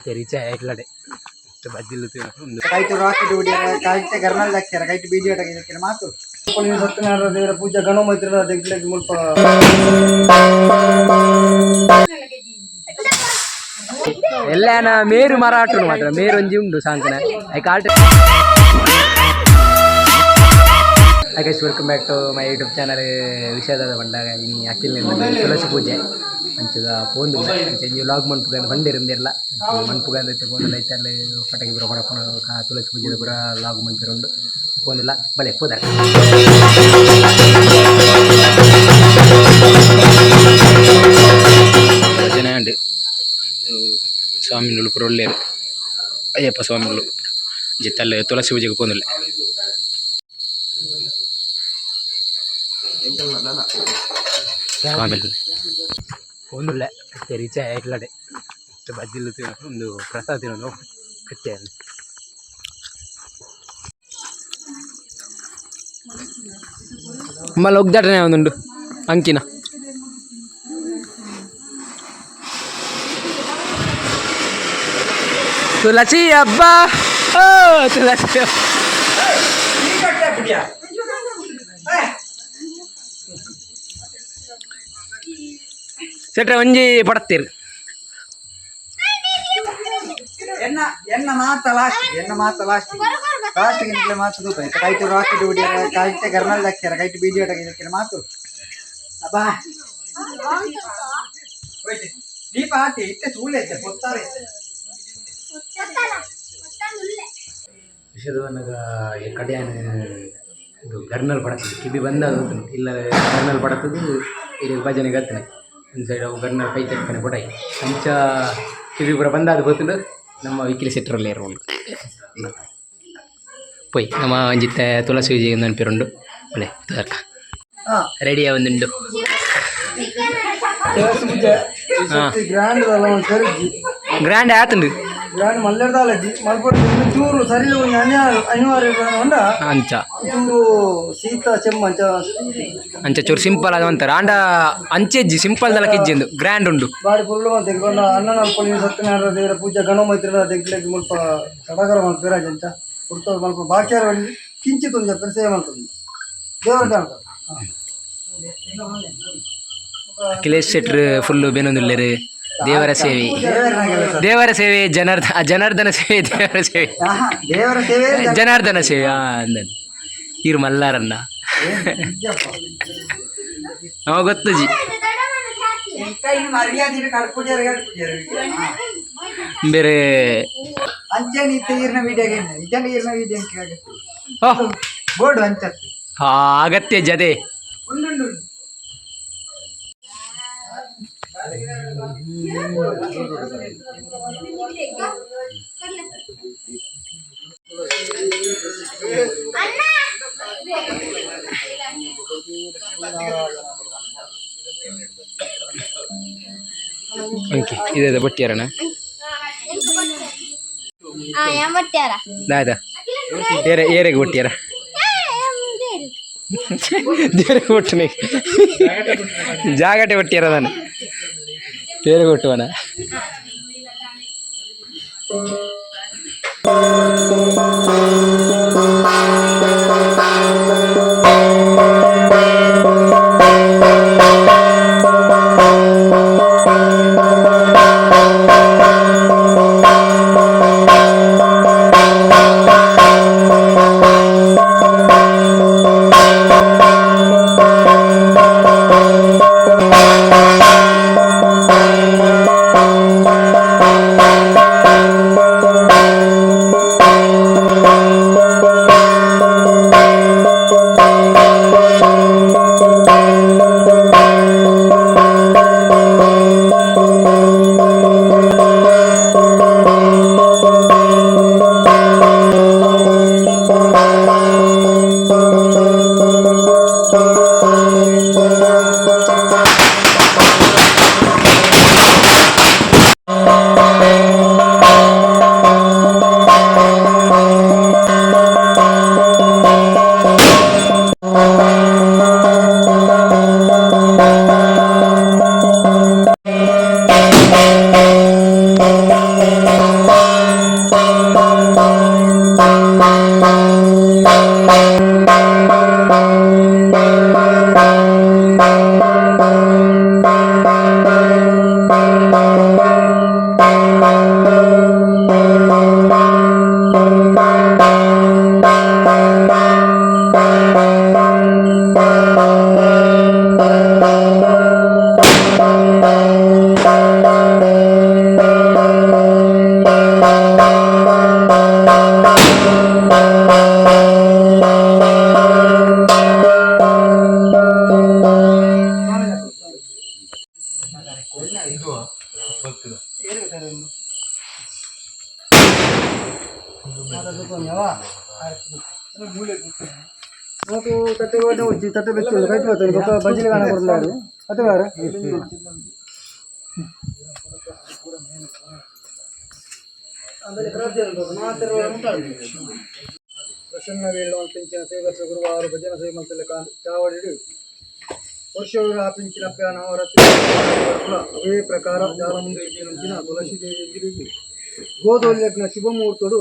तेरीचा ऐकलाडे बद्दल काहीतरी रॉकेट उड्या काहीतरी घरनाला लागते काही बीडियो टाकायचे मात्र पण सत्यनारायण देवರ पूजा ಗಣಮೈತ್ರಿ ಅದಕ್ಕೆ ಮುಲ್ಪ ಎಲ್ಲಾನ ಮೇರು ಮರಾಠನು ಮಾತ್ರ ಮೇರೊಂಜಿ ಉಂಡು ಸಾಂಕನ ಐ ಕಾಲ್ಟ್ Hi guys, welcome back to my YouTube channel. ವಿಷಯದ ಬಂದಾಗ ಇನಿ ಅಕ್ಕಿಲಿಂದ ತುಳಸಿ ಪೂಜೆ ಅಂಚದ ಪೋಂದು ಅಂಚೆ ಲಾಗ್ ಮನ್ಪುಗ ಬಂದಿರಂದಿರಲ್ಲ ಮನ್ಪುಗ ಅಂತ ಪೋಂದು ಐತಲ್ಲಿ ಪಟಾಕಿ ಬರೋ ಹೊಡಕೊಂಡು ತುಳಸಿ ಪೂಜೆದ ಪೂರ ಲಾಗ್ ಮನ್ಪಿರೋಂಡು ಪೋಂದಿಲ್ಲ ಬಲೆ ಪೋದಾರ ಜನ ಉಂಡು ಸ್ವಾಮಿಗಳು ಪೂರ ಒಳ್ಳೆಯರು ಅಯ್ಯಪ್ಪ ಸ್ವಾಮಿಗಳು ಜಿತ್ತಲ್ಲಿ ತುಳಸಿ ಪೂಜೆಗೆ ಪೋಂದಿಲ್ಲ ಒಂದುಲ್ಲ ತೆರೀಚ ಐಕ್ಲಾಡೆ ಬದ್ದಿಲು ಒಂದು ಪ್ರಸಾದ ತಿನ್ನೋದು ಕಟ್ಟೆ ಮಲ್ಲ ಒಗ್ದಾಟನೆ ಒಂದುಂಡು ಅಂಕಿನ ತುಳಸಿ ಹಬ್ಬ ಓ ತುಳಸಿ ಸೆಟ್ರೆ ಒಂಜಿ ಪಡತ್ತೀರಿ ಎನ್ನ ಮಾತ ಲಾಸ್ಟ್ ಗಿಂತಲೇ ಮಾತು ದೂಪ ಕೈಟ್ ರಾಕೆಟ್ ಉಡ್ಯ ಕೈಟ್ ಗರ್ನಲ್ ಹಾಕ್ಯಾರ ಕೈಟ್ ಬೀಡಿಯೋ ಹಾಕಿದ್ರೆ ಮಾತು ಅಬ್ಬಾ ದೀಪ ಹಾಕಿ ಇಟ್ಟೆ ಸೂಳೆ ಪೊತ್ತಾರೆ ವಿಷಯದವನ್ನಾಗ ಕಡೆಯಾನ ಇದು ಗರ್ನಲ್ ಪಡತದೆ ಕಿಬಿ ಬಂದದು ಇಲ್ಲ ಗರ್ನಲ್ ಪಡತದು ಇಲ್ಲಿ ಭಜನೆಗೆ ಹತ್ತನೆ ಒಂದು ಸೈಡ್ ಅವು ಗರ್ನಲ್ ಕೈ ತಟ್ಕನೆ ಕೊಡಾಯಿ ಅಂಚ ಕಿಬಿ ಪುರ ಬಂದಾದ ಗೊತ್ತಿಲ್ಲ ನಮ್ಮ ವಿಕಿಲಿ ಸೆಟ್ರಲ್ಲಿ ಇರೋಳು ಪೊಯ್ ನಮ್ಮ ಒಂಜಿತ್ತೆ ತುಳಸಿ ವಿಜಯ ನೆನಪಿರುಂಡು ಒಳ್ಳೆ ತರ್ಕ ರೆಡಿಯಾ ಒಂದುಂಡು ಗ್ರ್ಯಾಂಡ್ ಆತುಂಡು ಗ್ರ್ಯಾಂಡ್ ಮಲ್ಲೆಡ್ದಾಲಜಿ ಮಲ್ಪಟ್ಟು ಚೂರು ಸರಿ ಅನಿವಾರ್ಯ ಅಂಚ ಚೂರು ಶೀತ ಚೆಮ್ಮ ಅಂಚ ಚೂರು ಸಿಂಪಲ್ ಆದ ಅಂತಾರೆ ಆಂಡ ಅಂಚೆಜ್ಜಿ ಸಿಂಪಲ್ ದಲ ಕಿಜ್ಜಿಂದು ಗ್ರ್ಯಾಂಡ್ ಉಂಡು ಬಾರಿ ಫುಲ್ ತೆಗೆದುಕೊಂಡು ಅನ್ನ ನಲ್ಪಲ್ಲಿ ಸತ್ಯನಾರಾಯಣ ದೇವರ ಪೂಜೆ ಗಣಮೈತ್ರಿ ತೆಗ್ಲಿಕ್ಕೆ ಮುಲ್ಪ ಸಡಗರ ಮಲ್ಪೇರಾಜ್ ಅಂತ ಕೊಡ್ತದೆ ಮಲ್ಪ ಬಾಕಿಯಾರ ಕಿಂಚಿತ್ ಒಂದು ಪರಿಚಯ ಮಾಡ್ತದೆ ದೇವರ ಅಖಿಲೇಶ್ ಶೆಟ್ರು ಫುಲ್ಲು ಬೆನೊಂದುಳ್ಳರು ದೇವರ ಸೇವೆ ಜನಾರ್ದನ ಸೇವೆ ದೇವರ ಸೇವೆ ಜನಾರ್ದನ ಸೇವೆ ಅಂದನ್ ಇರು ಮಲ್ಲಾರನ್ನ ಅವ ಗೊತ್ತು ಜಿ ಬೇರೆ ಅಗತ್ಯ ಜದೆ ಓಕೆ ಇದೆ ಬಟ್ಟಿಯಾರಣ ದಾದಾ ಏರೆಗೆ ಬಟ್ಟಿಯಾರ ದೇವರಿಗೆ ಕೊಟ್ಟನೆ ಜಾಗಟೆ ಬಟ್ಟಿಯಾರ ನಾನು ದೇವರಿಗೆ ಕೊಟ್ಟುವನ నాకు తట్టె వచ్చి తట్టె పెట్టి బయట పోతాను ఒక బజ్జీలు కనపడుతున్నారు అటు గారు ప్రసన్న వీళ్ళు పంపించిన సేవక గురువారు భజన సేమంతుల చావడి వర్షవుడు వ్యాపించిన నవరత్న అవే ప్రకారం జాలముందు నుంచిన తులసిదేవి గోధోల్యజ్ఞ శుభమూర్తుడు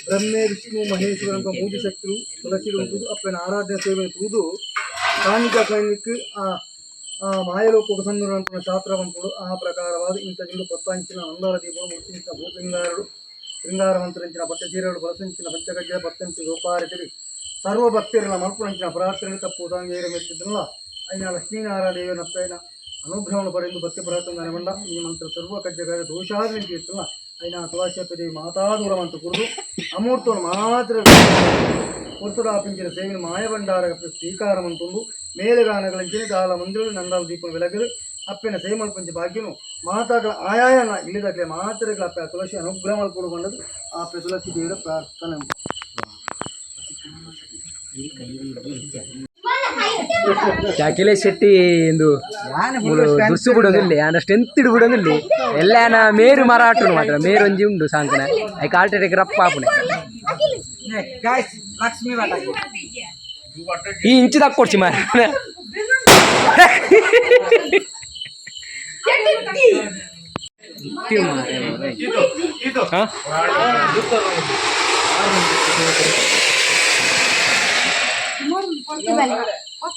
ಬ್ರಹ್ಮೆ ವಿಷ್ಣು ಮಹೇಶ್ವರಂತ ಮೂರು ಶಕ್ತಿಗಳು ತುಳಸಿ ఉంటుంది ಅಪ್ಪನ ಆರಾಧನೆ ಸೇವೆ ತೂದು ಕಾಣಿಕ ಕೈನಿಕ್ ಮಾಯಲೋಕ ಸಂದುರಂತ ಶಾಸ್ತ್ರವಂತುడు ಆ ಪ್ರಕಾರವಾದ ಇಂಥದ್ದು ಪತ್ತಾಂಚಿನ ಅಂದಾರ ದೀಪಗಳು ಮುಟ್ಟಿಂచిన ಭೂಪಿಂಗಾರುడు ಶೃಂಗಾರವಂತರಿಂచిన ಪಟ್ಟಚೀರಗಳು ಬಳಸಿಂచిన ಪಂಚಗಜ್ಜ ಪತ್ತಂಚಿ ಗೋಪಾರಕರಿ ಸರ್ವ ಭಕ್ತಿಯರನ್ನ ಮಲ್ಪುರಂಚಿನ ಪ್ರಾರ್ಥನೆ ತಪ್ಪುದಾಂಗ ಏರಮೆತ್ತಿದ್ದಲ್ಲ అయినా లక్ష్మీనారాయణ నప్పైన అనుగ్రహం పడింది భక్తి ప్రార్థన కనబండ ఈ మంత్ర సర్వ కజ్జగారి దోషాలను తీస్తున్న అయినా తులసిదేవి మాతాదూరం అంత కురుడు అమూర్తుడు మాత్ర పురుతుడు ఆపించిన సేవిని మాయబండార శ్రీకారం అంటుండు మేలుగా నగలించిన గాల మందిరులు నందాల దీపం వెలగలు అప్పిన సేమల పంచి భాగ్యము మాతాగల ఆయాన ఇల్లుదట్లే మాత్రగా అప్ప తులసి అనుగ్రహాలు కూడా ఉండదు ఆ తులసి దేవుడు ప్రార్థన ಅಖಿಲೇಶ್ ಶೆಟ್ಟಿ ಎಂದು ದುರ್ಸು ಬಿಡೋದಿಲ್ಲ ಆನ ಸ್ಟ್ರೆಂತ್ ಬಿಡೋದಿಲ್ಲ ಎಲ್ಲ ಮೇರು ಮರಾಠನು ಮಾತ್ರ ಮೇರು ಒಂಜಿ ಉಂಡು ಸಾಂಕನ ಐ ಕಾಲ್ಟೆಟೆಗೆ ರಪ್ಪ ಆಪುನೆ ಈ ಇಂಚು ತಕ್ಕೊಡ್ಸಿ ಮಾರ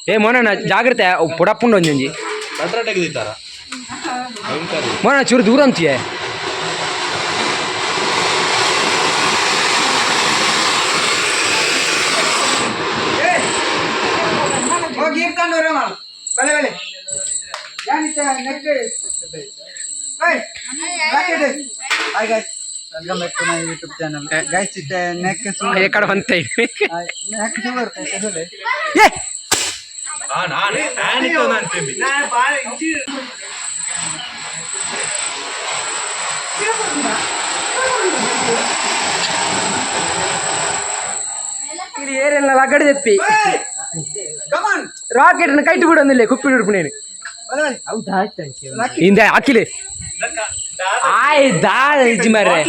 ఏ మోన జాగ్రత్త పొడప్పుండు ಒಂಜಿ మోన చూరు దూరం చే keerthan uramal bale bale yanita neck hey hi guys welcome back to my YouTube channel guys it neck ఎక్కడ వంతై neck చూడరు చూడలే ఏ ಆನಿತ್ತು ಅಂತೀನಿ ನಾ ಬಾಳ ಇಂಚಿ ಇಲ್ಲಿ ಏರೆಲ್ಲ ಲಗಡೆ ತೆಪ್ಪಿ ರಾಕೆಟ್ ಕೈಟ್ ಬಿಡೋದಿಲ್ಲ ಕುಪ್ಪಿ ಹಿಡ್ಪು ನೀನು ಹಿಂದೆ ಹಾಕಿಲೆ ಆಯ್ ದಾ ಇಜ್ಜಿ ಮಾರ್ರೆ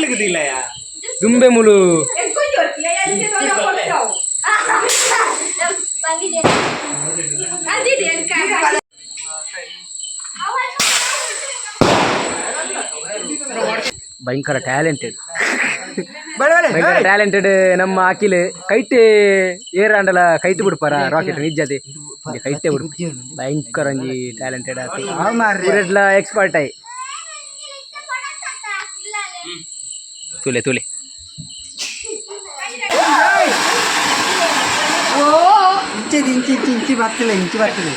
ದುಂಬೆ ಮುಲು ಭಯಂಕರ ಟ್ಯಾಲೆಂಟೆಡ್ ಭಯಂಕರ ಟ್ಯಾಲೆಂಟೆಡ್ ನಮ್ಮ ಅಖಿಲ್ ಕೈಟ್ ಏರಾಂಡಲ ಕೈಟ್ ಬಿಡ್ಪಾರ ರಾಕೆಟ್ ನಿಜತೆ ಕೈಟೇ ಬಿಡು ಭಯಂಕರ ಒಂಜಿ ಟ್ಯಾಲೆಂಟೆಡ್ ಆತಿ ಇರೆಡ್ಲ ಎಕ್ಸ್ಪರ್ಟ್ ಆಯ್ ತುಲೆ ತುಲೆ ಇಂಚಿ ಬರ್ತಿಲ್ಲ ಇಂಚಿ ಬರ್ತಿಲ್ಲ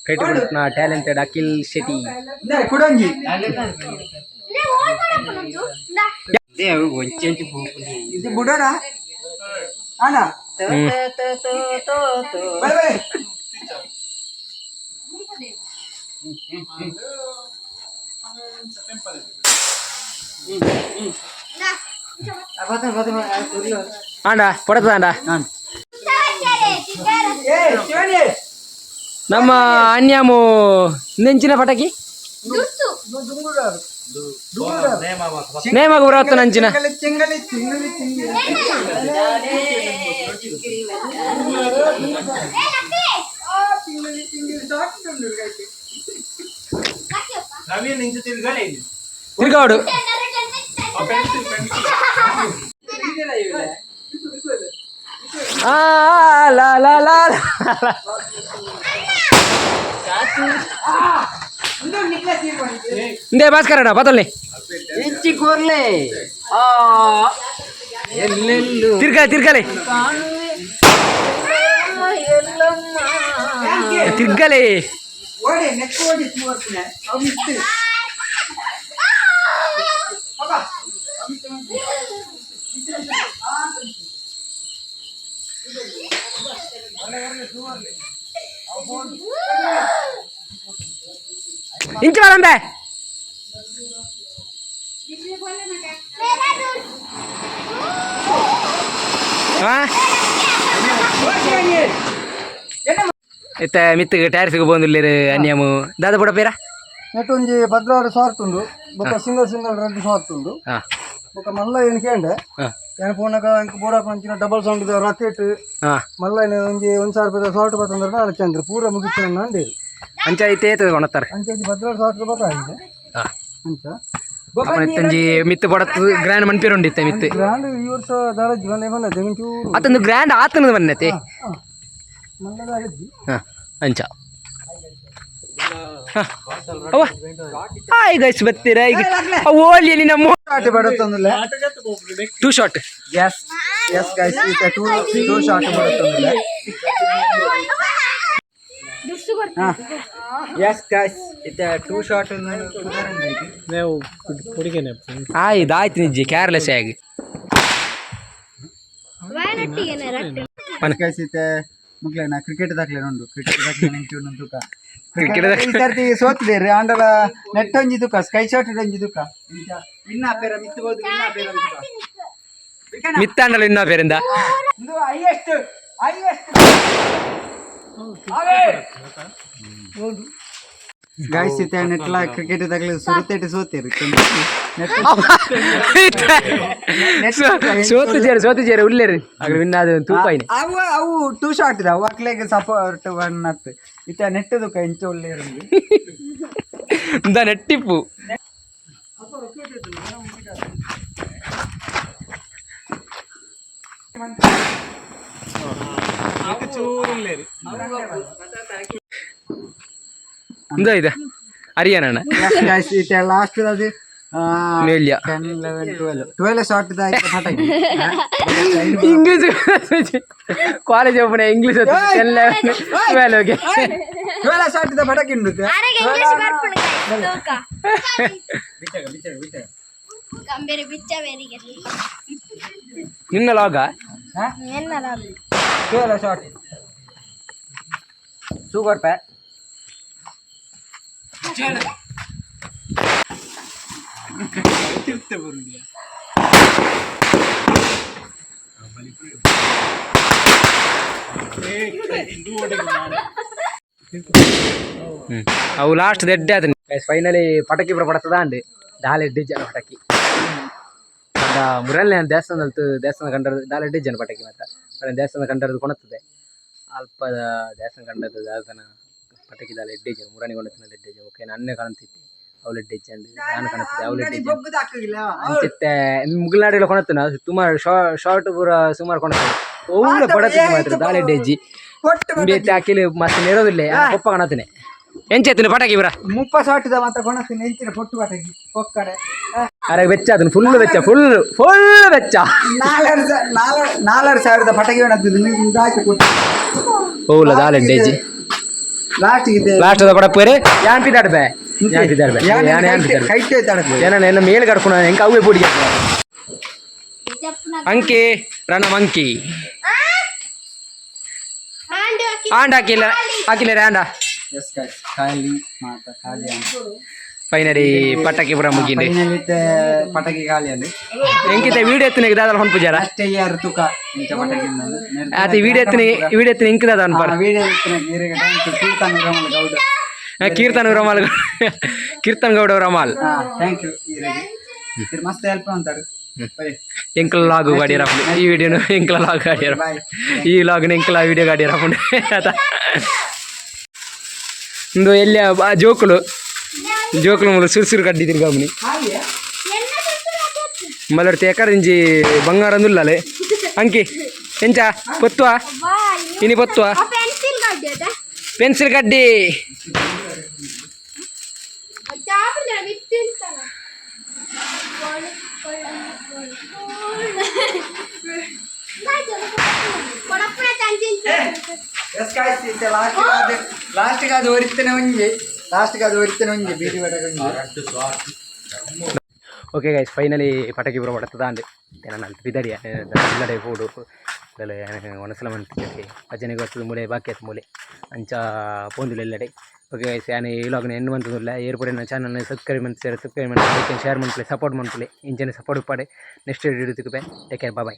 ಕೈಟ್ ಬಿಡ್ನ ಟ್ಯಾಲೆಂಟೆಡ್ ಅಖಿಲ್ ಶೆಟ್ಟಿ ಕುಡಂಜಿ ಇದು ಬುಡೋಣ ಅಣ್ಣ ಆಂಡ ಪಡತದಾಂಡ ನಮ್ಮ ಅನ್ಯಾಮು ನೆಂಚಿನ ಪಟಾಕಿ ನೇಮಗ ಬರತ್ತ ನಂಚಿನ ತಿರ್ಗಾಡು ಲಾ ಲಾ ಲಾ ಇಂದೇ ಭಾಸ್ಕರಣ್ಣ ಬದಲ್ನಿ ಇಂಚಿ ಕೋರ್ಲೆ ಎಲ್ಲೆಲ್ಲೂ ತಿರ್ಗಲೆ ತಿರ್ಗಲೆ ಇಂಚು ಬರಂಬೆ ಇತ್ತ ಮಿತ್ತಿಗೆ ಟೈರ್ಸ್ಗೆ ಬಂದಿಲ್ಲ ಅನ್ಯಮು ದಾದ ಬುಡ ಪೇರ ನೆಟ್ ಒಂಜಿ ಭದ್ರಾಡು ಸಾರ್ಟ್ ಉಂಡು ಬೊಕ ಸಿಂಗಲ್ ರೆಡ್ ಸಾರ್ಟ್ ಉಂಡು ಬೊಕ ಮಲ್ಲ ಏನು ಕೇಂಡೆ ಏನು ಪೋನಕ ಇಂಕ ಬೋಡ ಪಂಚಿನ ಡಬಲ್ ಸೌಂಡ್ ರಾಕೆಟ್ ಮಲ್ಲ ಒಂಜಿ 1,000 ರೂಪಾಯಿ ಸಾರ್ಟ್ ಬತ್ತಂದ್ರೆ ನಾಳೆ ಚಂದ್ರ ಪೂರ ಮುಗಿತು ಅಂಡಿ ಅಂಚ ಐತೆ ಕೊಣತ್ತಾರೆ ಅಂಚೆ ಭದ್ರಾಡು ಸಾರ್ಟ್ ಬತ್ತಾಗಿದೆ ಅಂಚ ತಂಜಿ ಮಿತ್ತು ಬಡತ್ತು ಗ್ರ್ಯಾಂಡ್ ಮನ್ಪಿರುಂಡಿತ್ತೆ ಮಿತ್ತು ಗ್ರ್ಯಾಂಡ್ ಈ ವರ್ಷ ದಾಳಜ್ಜಿ ಬಂದೈತೆ ಒಂಚೂರು ಅತ್ತೊಂದು ಗ್ರ್ಯಾಂಡ್ ಆತನದು ಬನ್ನತೆ ಮಲ್ಲದ ಆಗಜ್ಜಿ ಅಂಚ ಹಾಯ್ ಗೈಸ್ ಬರ್ತೀರಾ ಈಗ ಓಲಿ ನಮ್ಮ ಶಾಟ್ ಬರುತ್ತಂದಿಲ್ಲ two shot yes yes guys ಈಗ ಟೂ ಶಾಟ್ ಬರುತ್ತಂದಿಲ್ಲ ಎಸ್ ಗೈಸ್ ಇತ ಟೂ ಶಾಟ್ ನಾವು ಕುಡಿಗೆನೆ ಇದಾಯ್ತು ನಿಜ ಕೇರ್ಲೆಸ್ ಆಗಿ ಮುಗ್ಲೇನ ಕ್ರಿಕೆಟ್ ದಾಖಲೆ ಉಂಡು ಕ್ರಿಕೆಟ್ ದಾಖಲೆ ನೆಂಚು ತೂಕ ಈ ಸರ್ತಿ ಸೋತಿದೇರಿ ಆಂಡಲ ನೆಟ್ ಒಂಜಿ ತೂಕ ಸ್ಕೈ ಶಾಟ್ ಒಂಜಿ ತೂಕ ಇನ್ನ ಪೇರ ಮಿತ್ತಬಹುದು ಇನ್ನ ಪೇರ ಮಿತ್ತಾಂಡಲ ಇನ್ನ ಪೇರಿಂದ ಇದು ಹೈಯೆಸ್ಟ್ ಗಾಯ್ಸ್ ಇತ ನೆಟ್ಲ ಕ್ರಿಕೆಟ್ ದಾಖಲೆ ಸುರುತ್ತೇಟಿ ಸೋತಿರಿ ಸೋತಿಜೇರಿ ಉಳ್ಳೇರಿ ಅದ್ರ ವಿನ್ ಆದ ತೂಕ ಅವು ಟೂ ಶಾಟ್ ಅವು ಅಕ್ಲೆಗೆ ಸಪೋರ್ಟ್ ಒನ್ ಅತ್ ಇತ ನೆಟ್ ತೂಕ ಇಂಚ ಉಳ್ಳೇರಿ ನೆಟ್ಟಿಪ್ಪು ಇದೆ ಹರಿಯಾಣ ಲಾಸ್ಟ್ ಅದು ಮೇಲ್ಯ 10 11 12 ಶಾಟ್ ಪಟಾಕಿ English college open English 10 11 12 shot ಪಟಾಕಿ ಉಂಡು ನಿನ್ನ ಲಾಗ 12 ಶಾಟ್ ಸೂಪರ್ ಪ್ಯಾಕ್ ಅವು ಲಾಸ್ಟ್ ದೆಡ್ಡೆ ಆತ ಫೈನಲಿ ಪಟಾಕಿ ಬರ್ತದ ಅಂಡಿ ದಾಲೆಡ್ಡಿ ಜನ ಪಟಾಕಿ ಮುರಲ್ನೇ ದೇವಸ್ಥಾನ ಕಂಡದ್ದು ದಾಲೆಡ್ಡಿ ಜನ ಪಟಾಕಿ ಮಾತ್ರ ದೇವಸ್ಥಾನ ಕಂಡದ್ದು ಕೊಣತ್ತದೆ ಅಲ್ಪದ ದೇವಸ್ಥಾನ ಕಂಡದ್ದು ದಾಲ್ತನ ಪಟಾಕಿ ದಾಲೆಡ್ಡಿ ಜನ ಮುರಾಣಿ ಕೊಂಡತ್ತಿನ ಲೆಡ್ಡೆ ಜನ ಓಕೆ ನನ್ನೇ ಕಾಣ್ತಿತ್ತು ಅವಳೆಡ್ಡೆ ಜನ ನಾನು ಕಾಣುತ್ತದೆ ಅವಳೆಡ್ಡೆ ಅಂಚಿತ್ತೆ ಮುಗಿಲ್ನಾಡಿಲ್ಲ ಕೊಣತ್ತನ ಸುಮಾರು ಶಾರ್ಟ್ ಪೂರ ಸುಮಾರು ಕೊಣತ್ತದೆ ಒಳ್ಳೆ ಪಡತಿ ಮಾತ್ರ ದಾಲೆಡ್ಡೆ ಅಜ್ಜಿ ಬೇತಿ ಹಾಕಿಲಿ ಮತ್ತೆ ನೆರೋದಿಲ್ಲ ಕೊಪ್ಪ ಕಾಣತೀನಿ ಎಂಚೆತ್ತಿನ ಪಟಾಕಿ ಬರ 30 ಶಾಟಿದ ಮಾತ್ರ ಕೊಣತೀನಿ ಎಂಚಿನ ಪೊಟ್ಟು ಪಟಾಕಿ ಕೊಕ್ಕಡೆ ಅರೆ ವೆಚ್ಚ ಅದನ್ನ ಫುಲ್ ವೆಚ್ಚ ಫುಲ್ ವೆಚ್ಚ 4,000 ಪಟಾಕಿ ಓಲ್ಲ ದಾಲೆಡ್ಡೆ ಅಜ್ಜಿ ಲಾಸ್ಟ್ ಪಡಪ್ಪರೆ ಯಾನ್ ಪಿದಾಡ್ಬೆ ಏನ ಮೇಲ್ ಕಡ್ಕೊಂಡು ಹೆಂಗೆ ಅವೇ ಪುಡಿ ಅಂಕಿ ರಣ ಮಂಕಿ ಆಂಡ ಹಾಕಿಲ್ಲ ಆಂಡ ಫೈನಲಿ ಪಟಾಕಿ ಪುರ ಮುಗಿಂಡಿ ಪಟಾಕಿ ಖಾಲಿ ಅಲ್ಲಿ ಎಂಕಿತ ವೀಡಿಯೋ ಎತ್ತಿನ ದಾದಲ ಹೊನ್ ಪೂಜಾರ ಅಷ್ಟೇ ಯಾರು ತೂಕ ಇಂಚ ಪಟಾಕಿ ಆತ ವೀಡಿಯೋ ಎತ್ತಿನ ಇಂಕ ದಾದ ಅನ್ಪಾರ ವೀಡಿಯೋ ಎತ್ತಿನ ಕೀರ್ತನ್ ಗೌಡ ರಮಾಲ್ ಥ್ಯಾಂಕ್ ಯು ಮಸ್ತ್ ಹೆಲ್ಪ್ ಅಂತಾರೆ ಎಂಕಲ ಲಾಗು ಗಾಡಿ ರಾಪುಂಡು ಈ ವಿಡಿಯೋನು ಎಂಕಲ ಲಾಗ್ ಗಾಡಿ ಈ ಲಾಗ್ನ ಎಂಕಲ ವಿಡಿಯೋ ಗಾಡಿ ರಾಪುಂಡು ಒಂದು ಎಲ್ಲಿ ಜೋಕುಲು ಮೂಲ ಸುರ್ಸುರು ಕಡ್ಡಿ ತಿರ್ಗಾಮುನಿ ಮಲ್ಲಡ್ತಿ ಎಕರಿಂಜಿ ಬಂಗಾರ ಅಂದುಲ್ಲಲೆ ಅಂಕಿ ಎಂಚ ಪೊತ್ತುವ ಇನಿ ಪೊತ್ತುವ ಪೆನ್ಸಿಲ್ ಕಡ್ಡಿ ಲಾಸ್ಟ್ಗೆ ಅದು ಒರಿತೇನೆ ಒಂಜಿ ಬೀದಿ ಬಟಕ್ಕೆ ಓಕೆ ಗೈಸ್ ಫೈನಲಿ ಪಟಾಕಿ ಬರೋ ಬಡತದ ಅಂದೆ ನಾನು ಅಲ್ಲಿ ಬಿದ್ದಾಡಿ ಇಲ್ಲಡೆ ಫೋಡು ಒಣಸಲ ಮಂತ್ರಿ ಭಜನೆಗೆ ಬರ್ತದೆ ಮೂಲೆ ಬಾಕಿ ಆಯ್ತು ಮೂಲೆ ಅಂಚ ಪೋಂದುಲು ಎಲ್ಲಡೆ ಓಕೆ ಗೈಸ್ ಯಾನು ಇಲಾಗ್ನ ಎಣ್ಣು ಬಂತದಿಲ್ಲ ಏರ್ಪೋರ್ಟ್ ನನ್ನ ಚಾನಲ್ನ ಸಬ್ಸ್ಕ್ರೈಬ್ ಮಾಡಿ ಲೈಕ್ ಶೇರ್ ಮಾಡ್ಕೊಳ್ಳಿ ಸಪೋರ್ಟ್ ಮಾಡ್ಕೊಳ್ಳಿ ಇಂಚನೆ ಸಪೋರ್ಟ್ ಪಾಡೆ ನೆಕ್ಸ್ಟ್ ವಿಡಿಯೋ ಸಿಗುತ್ತೆ ಟೇಕ್ ಕೇರ್ ಬಾಯ್